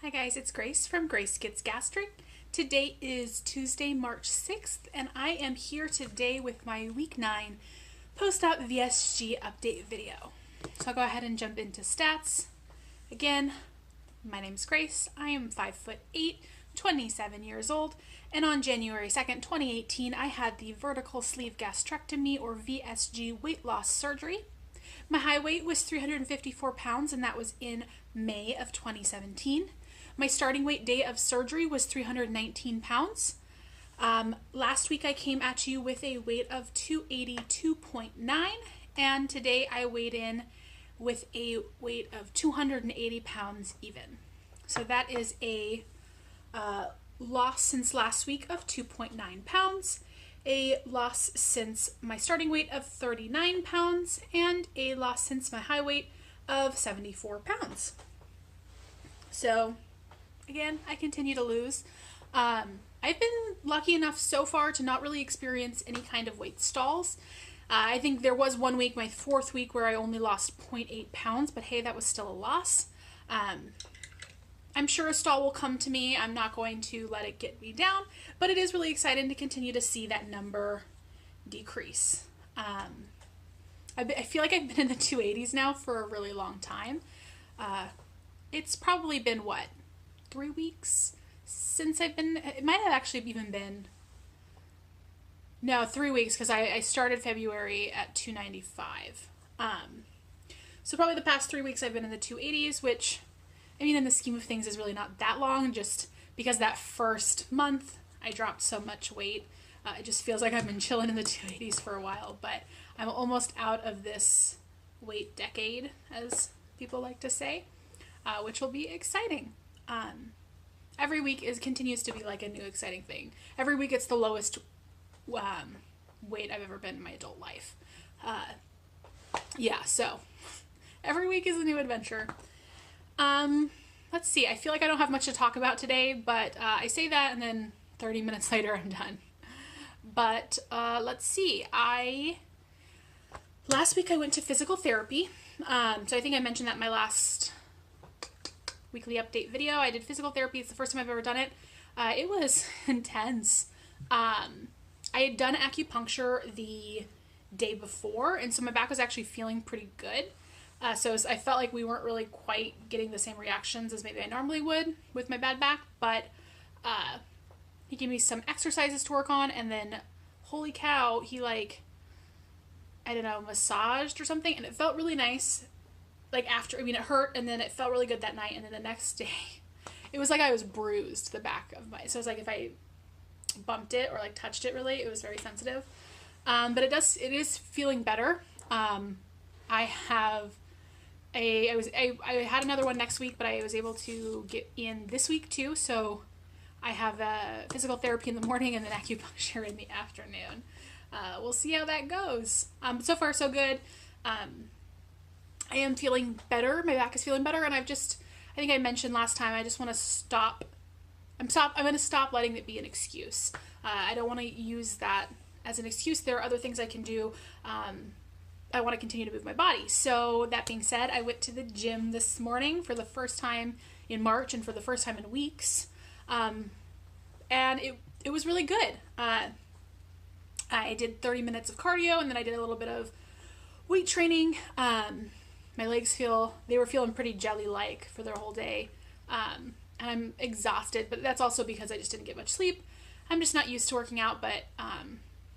Hi guys, it's Grace from Grace Gets Gastric. Today is Tuesday, March 6th, and I am here today with my Week 9 post-op VSG update video. So I'll go ahead and jump into stats. Again, my name's Grace. I am 5'8", 27 years old, and on January 2nd, 2018, I had the Vertical Sleeve Gastrectomy, or VSG, weight loss surgery. My high weight was 354 pounds, and that was in May of 2017. My starting weight day of surgery was 319 pounds. Last week I came at you with a weight of 282.9, and today I weighed in with a weight of 280 pounds even. So that is a loss since last week of 2.9 pounds, a loss since my starting weight of 39 pounds, and a loss since my high weight of 74 pounds. So again, I continue to lose. I've been lucky enough so far to not really experience any kind of weight stalls. I think there was one week, my fourth week, where I only lost 0.8 pounds, but hey, that was still a loss. I'm sure a stall will come to me. I'm not going to let it get me down, but it is really exciting to continue to see that number decrease. I feel like I've been in the 280s now for a really long time. It's probably been, 3 weeks since I've been, it might have actually even been, no, 3 weeks, because I started February at 295. So probably the past 3 weeks I've been in the 280s, which, I mean, in the scheme of things is really not that long, just because that first month I dropped so much weight. It just feels like I've been chilling in the 280s for a while, but I'm almost out of this weight decade, as people like to say, which will be exciting. Every week continues to be like a new exciting thing. Every week it's the lowest weight I've ever been in my adult life. Yeah, so every week is a new adventure. Let's see, I feel like I don't have much to talk about today, but I say that and then 30 minutes later I'm done. But let's see, last week I went to physical therapy. So I think I mentioned that in my last weekly update video. I did physical therapy. It's the first time I've ever done it. It was intense. I had done acupuncture the day before, and so my back was actually feeling pretty good. So I felt like we weren't really quite getting the same reactions as maybe I normally would with my bad back, but he gave me some exercises to work on, and then holy cow, he massaged or something, and it felt really nice. It hurt, and then it felt really good that night, and then the next day, it was like I was bruised, the back of so it's like if I bumped it or touched it really, it was very sensitive. But it is feeling better. I had another one next week, but I was able to get in this week too, so I have physical therapy in the morning and then acupuncture in the afternoon. We'll see how that goes. So far so good. I am feeling better. My back is feeling better, and I think I mentioned last time, I just want to stop. I'm going to stop letting it be an excuse. I don't want to use that as an excuse. There are other things I can do. I want to continue to move my body. So that being said, I went to the gym this morning for the first time in March and for the first time in weeks. And it was really good. I did 30 minutes of cardio, and then I did a little bit of weight training. My legs they were feeling pretty jelly-like for their whole day. And I'm exhausted, but that's also because I just didn't get much sleep. I'm just not used to working out, but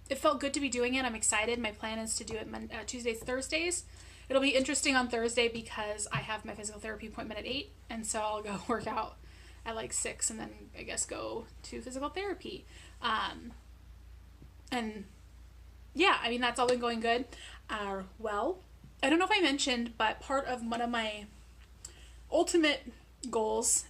it felt good to be doing it. I'm excited. My plan is to do it Tuesdays, Thursdays. It'll be interesting on Thursday because I have my physical therapy appointment at 8, and so I'll go work out at 6, and then I guess go to physical therapy. And yeah, I mean, that's all been going good. Well, I don't know if I mentioned, but part of one of my ultimate goals,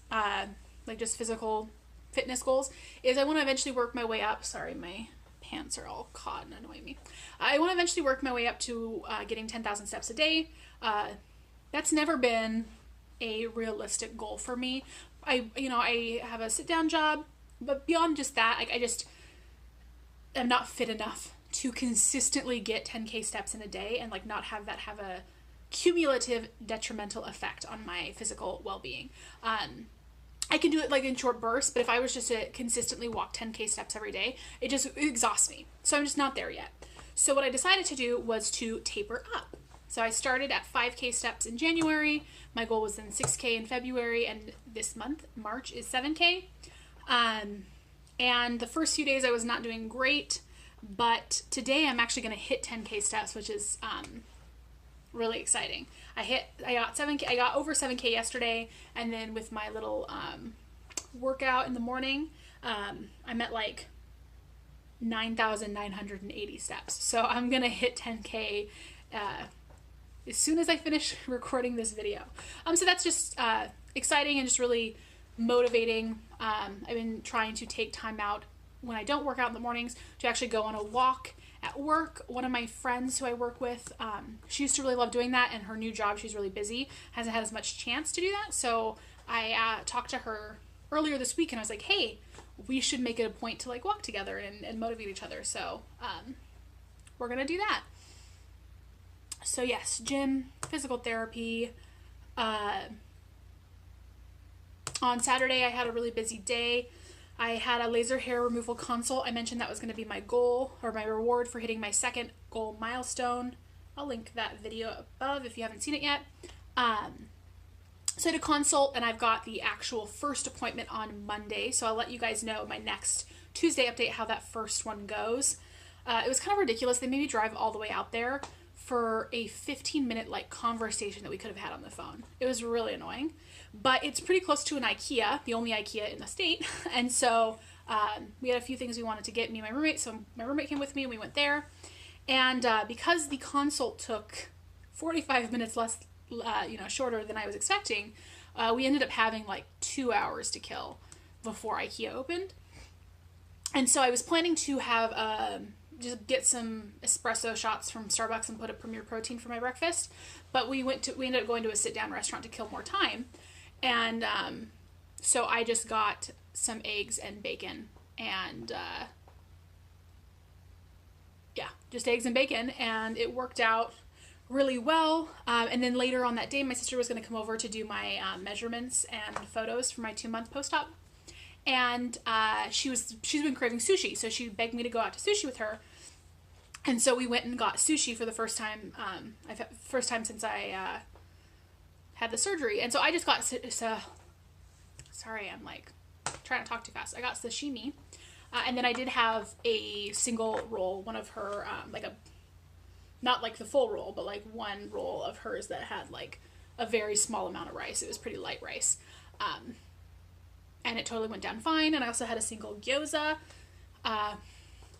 just physical fitness goals, is I want to eventually work my way up. Sorry, my pants are all caught and annoying me. I want to eventually work my way up to getting 10,000 steps a day. That's never been a realistic goal for me. I have a sit-down job, but beyond just that, I'm not fit enough to consistently get 10K steps in a day and not have that have a cumulative detrimental effect on my physical well-being. I can do it like in short bursts, but if I was just to consistently walk 10K steps every day, it exhausts me. So I'm just not there yet. So what I decided to do was to taper up. So I started at 5K steps in January. My goal was then 6K in February, and this month, March, is 7K. And the first few days I was not doing great, but today I'm actually going to hit 10K steps, which is really exciting. I got over 7K yesterday, and then with my little workout in the morning, I'm at like 9,980 steps. So I'm gonna hit 10K as soon as I finish recording this video. So that's just exciting and just really motivating. I've been trying to take time out when I don't work out in the mornings to actually go on a walk at work. One of my friends who I work with, she used to really love doing that, and her new job, she's really busy, hasn't had as much chance to do that. So I talked to her earlier this week, and I was like, hey, we should make it a point to like walk together and motivate each other. So we're gonna do that. So yes, gym, physical therapy. On Saturday I had a really busy day. I had a laser hair removal consult. I mentioned that was going to be my goal or my reward for hitting my second goal milestone. I'll link that video above if you haven't seen it yet. So I had a consult, and I've got the actual first appointment on Monday. So I'll let you guys know my next Tuesday update how that first one goes. It was kind of ridiculous. They made me drive all the way out there for a 15-minute like conversation that we could have had on the phone. It was really annoying, but it's pretty close to an IKEA, the only IKEA in the state. And so we had a few things we wanted to get, me and my roommate. So my roommate came with me and we went there. And because the consult took 45 minutes less, shorter than I was expecting, we ended up having like 2 hours to kill before IKEA opened. And so I was planning to have just get some espresso shots from Starbucks and put a Premier Protein for my breakfast, but we ended up going to a sit-down restaurant to kill more time. And so I just got some eggs and bacon, and just eggs and bacon, and it worked out really well. And then later on that day, my sister was going to come over to do my measurements and photos for my 2-month post-op. And she's been craving sushi, so she begged me to go out to sushi with her. And so we went and got sushi for the first time. First time since I had the surgery. And so I just got sorry, I'm like trying to talk too fast. I got sashimi, and then I did have a single roll, one of her not like the full roll, but like one roll of hers that had like a very small amount of rice. It was pretty light rice. And it totally went down fine. And I also had a single gyoza,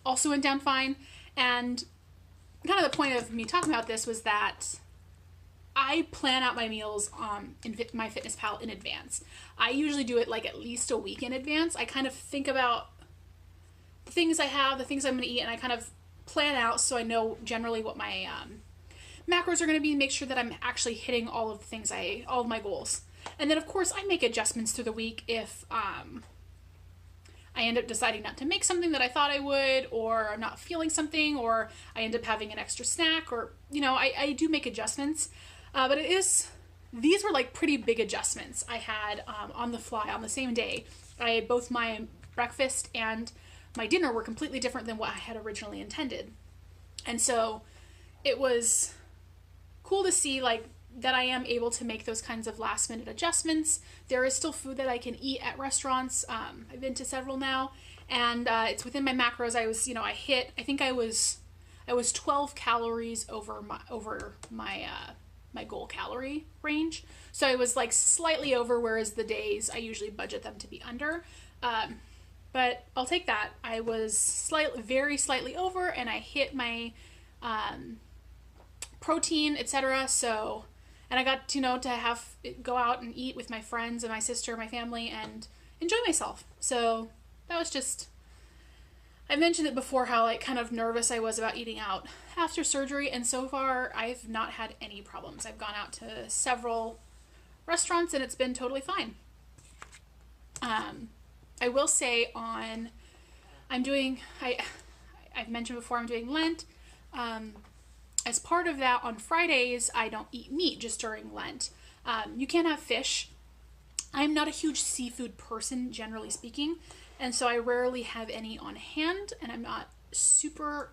also went down fine. And kind of the point of me talking about this was that I plan out my meals in my FitnessPal in advance. I usually do it like at least a week in advance. I kind of think about the things I have, the things I'm going to eat, and I kind of plan out so I know generally what my macros are going to be, make sure that I'm actually hitting all of my goals. And then, of course, I make adjustments through the week if I end up deciding not to make something that I thought I would, or I'm not feeling something, or I end up having an extra snack, or, I do make adjustments. But these were like pretty big adjustments I had on the fly on the same day. Both my breakfast and my dinner were completely different than what I had originally intended. And so it was cool to see that I am able to make those kinds of last minute adjustments. There is still food that I can eat at restaurants. I've been to several now, and it's within my macros. I think I was 12 calories over my goal calorie range. So I was like slightly over, whereas the days I usually budget them to be under. But I'll take that. I was very slightly over, and I hit my protein, etc. So, and I got to go out and eat with my friends and my sister, my family, and enjoy myself. So that was just, I mentioned it before how kind of nervous I was about eating out after surgery, and so far I've not had any problems. I've gone out to several restaurants and it's been totally fine. I will say I've mentioned before I'm doing Lent. As part of that, on Fridays, I don't eat meat just during Lent. You can have fish, I'm not a huge seafood person, generally speaking, and so I rarely have any on hand, and I'm not super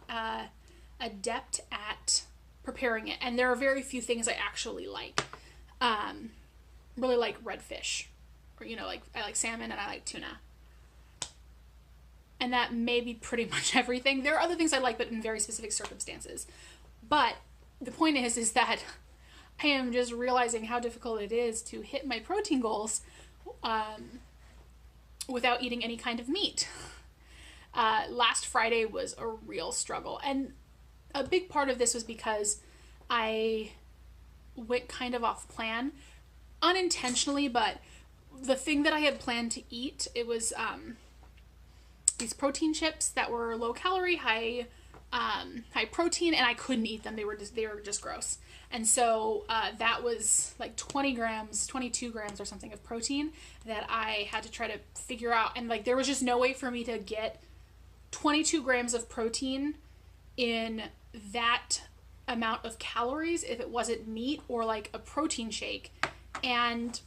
adept at preparing it. And there are very few things I actually like. Really like red fish, or like I like salmon and I like tuna. And that may be pretty much everything. There are other things I like, but in very specific circumstances. But the point is that I am just realizing how difficult it is to hit my protein goals without eating any kind of meat. Last Friday was a real struggle. And a big part of this was because I went kind of off plan, unintentionally, but the thing that I had planned to eat, it was these protein chips that were low calorie, high protein, and I couldn't eat them. They were just gross. And so that was like 20 grams, 22 grams or something of protein that I had to try to figure out. And like, there was just no way for me to get 22 grams of protein in that amount of calories if it wasn't meat or like a protein shake. And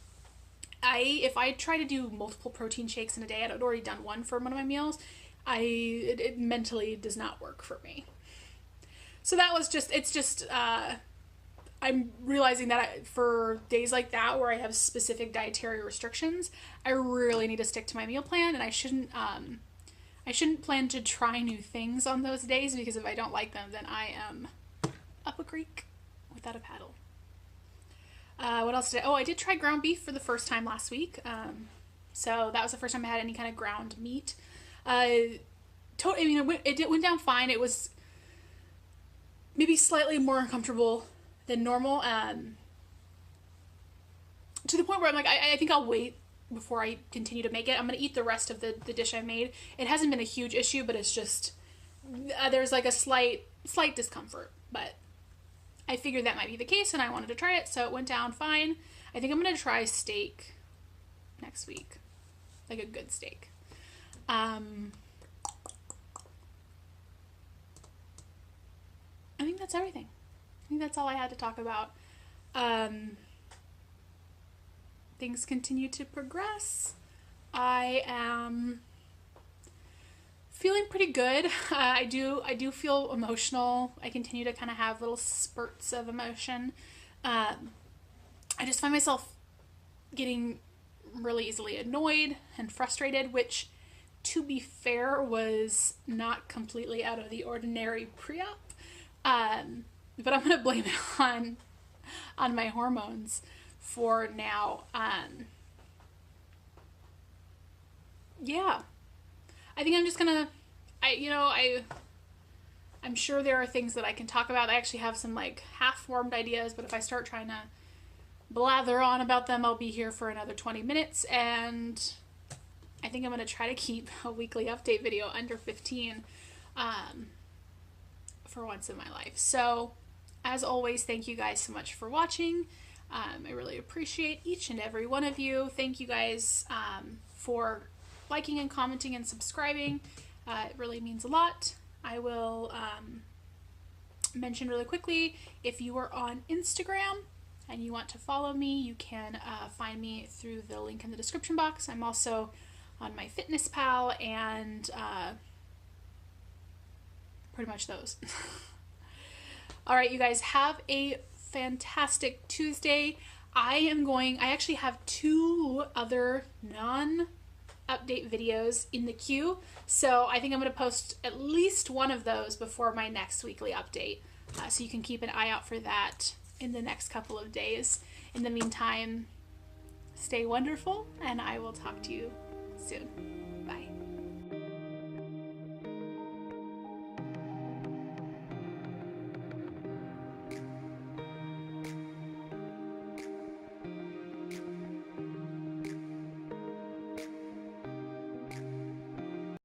if I try to do multiple protein shakes in a day, I'd already done one for one of my meals, it mentally does not work for me. So that was I'm realizing that for days like that where I have specific dietary restrictions, I really need to stick to my meal plan, and I shouldn't plan to try new things on those days, because if I don't like them, then I am up a creek without a paddle. What else did I did try ground beef for the first time last week. So that was the first time I had any kind of ground meat. It went down fine. It was maybe slightly more uncomfortable than normal. To the point where I'm like, I think I'll wait before I continue to make it. I'm going to eat the rest of the dish I made. It hasn't been a huge issue, but it's just, there's like a slight discomfort, but I figured that might be the case and I wanted to try it, so it went down fine. I think I'm going to try steak next week. Like a good steak. I think that's everything. I think that's all I had to talk about. Things continue to progress. I am feeling pretty good. I do feel emotional. I continue to kind of have little spurts of emotion. I just find myself getting really easily annoyed and frustrated, which, to be fair, was not completely out of the ordinary pre-op. But I'm going to blame it on my hormones for now. Yeah. I think I'm just gonna, I'm sure there are things that I can talk about. I actually have some like half-formed ideas, but if I start trying to blather on about them, I'll be here for another 20 minutes, and I think I'm going to try to keep a weekly update video under 15 for once in my life. So, as always, thank you guys so much for watching. I really appreciate each and every one of you. Thank you guys for liking and commenting and subscribing. It really means a lot. I will mention really quickly, if you are on Instagram and you want to follow me, you can find me through the link in the description box. I'm also on my MyFitnessPal and pretty much those. Alright, you guys, have a fantastic Tuesday. I actually have 2 other non-update videos in the queue, so I think I'm going to post at least one of those before my next weekly update, so you can keep an eye out for that in the next couple of days. In the meantime, stay wonderful, and I will talk to you soon.